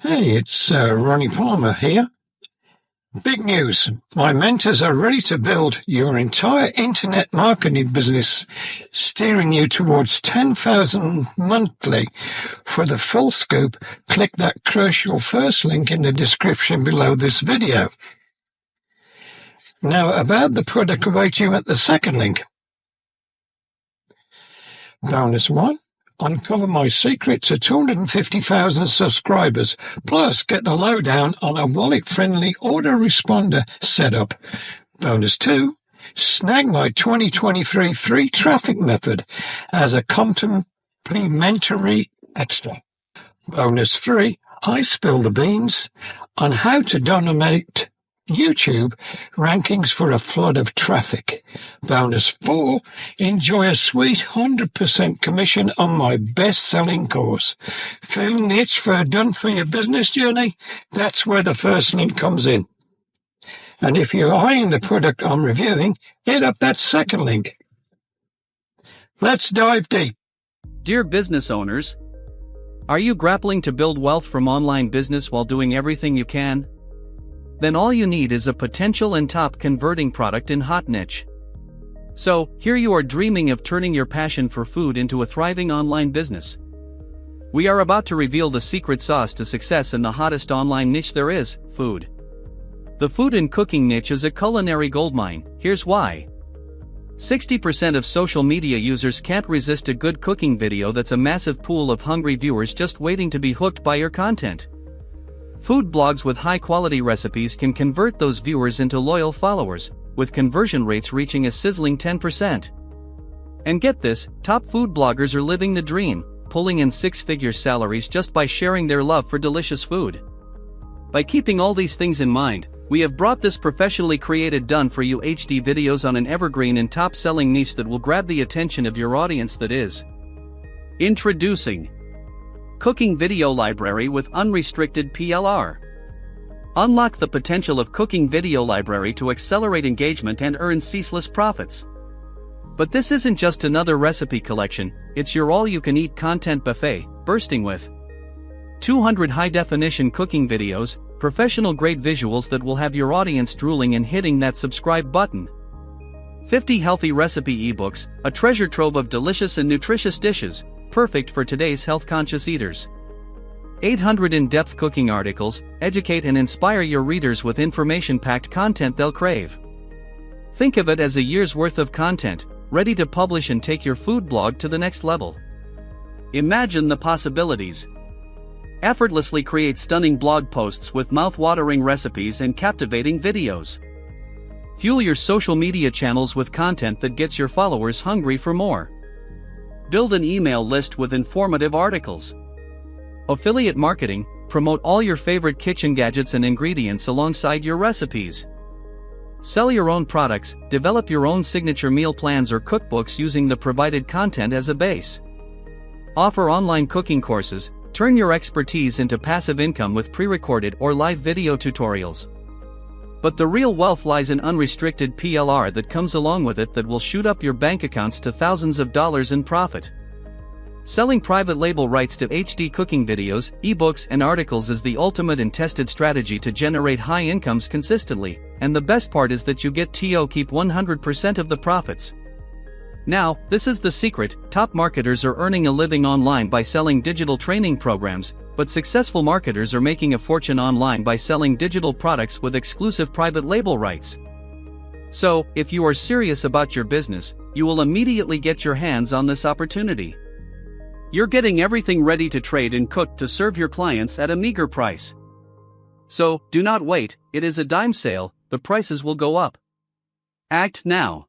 Hey, it's Ronnie Palmer here. Big news. My mentors are ready to build your entire internet marketing business, steering you towards 10,000 monthly. For the full scoop, click that crucial first link in the description below this video. Now, about the product awaiting at the second link. Bonus 1. Uncover my secret to 250,000 subscribers, plus get the lowdown on a wallet-friendly autoresponder setup. Bonus 2. Snag my 2023 free traffic method as a complimentary extra. Bonus 3. I spill the beans on how to dominate YouTube rankings for a flood of traffic. Bonus 4. Enjoy a sweet 100% commission on my best-selling course. Feeling the itch for a done-for-your business journey? That's where the first link comes in. And if you're eyeing the product I'm reviewing, hit up that second link. Let's dive deep. Dear business owners, are you grappling to build wealth from online business while doing everything you can? Then all you need is a potential and top converting product in hot niche. So, here you are dreaming of turning your passion for food into a thriving online business. We are about to reveal the secret sauce to success in the hottest online niche there is, food. The food and cooking niche is a culinary goldmine. Here's why. 60% of social media users can't resist a good cooking video that's a massive pool of hungry viewers just waiting to be hooked by your content. Food blogs with high-quality recipes can convert those viewers into loyal followers, with conversion rates reaching a sizzling 10%. And get this, top food bloggers are living the dream, pulling in six-figure salaries just by sharing their love for delicious food. By keeping all these things in mind, we have brought this professionally created done-for-you HD videos on an evergreen and top-selling niche that will grab the attention of your audience. That is, introducing Cooking Video Library with Unrestricted PLR. Unlock the potential of Cooking Video Library to accelerate engagement and earn ceaseless profits. But this isn't just another recipe collection, it's your all-you-can-eat content buffet, bursting with 200 high-definition cooking videos, professional-grade visuals that will have your audience drooling and hitting that subscribe button. 50 healthy recipe ebooks, a treasure trove of delicious and nutritious dishes, perfect for today's health-conscious eaters. 800 in-depth cooking articles, educate and inspire your readers with information-packed content they'll crave. Think of it as a year's worth of content, ready to publish and take your food blog to the next level. Imagine the possibilities. Effortlessly create stunning blog posts with mouth-watering recipes and captivating videos. Fuel your social media channels with content that gets your followers hungry for more. Build an email list with informative articles. Affiliate marketing, promote all your favorite kitchen gadgets and ingredients alongside your recipes. Sell your own products, develop your own signature meal plans or cookbooks using the provided content as a base. Offer online cooking courses, turn your expertise into passive income with pre-recorded or live video tutorials. But the real wealth lies in unrestricted PLR that comes along with it that will shoot up your bank accounts to thousands of dollars in profit. Selling private label rights to HD cooking videos, ebooks and articles is the ultimate and tested strategy to generate high incomes consistently, and the best part is that you get to keep 100% of the profits. Now, this is the secret: top marketers are earning a living online by selling digital training programs, but successful marketers are making a fortune online by selling digital products with exclusive private label rights. So, if you are serious about your business, you will immediately get your hands on this opportunity. You're getting everything ready to trade and cook to serve your clients at a meager price. So, do not wait, it is a dime sale, the prices will go up. Act now.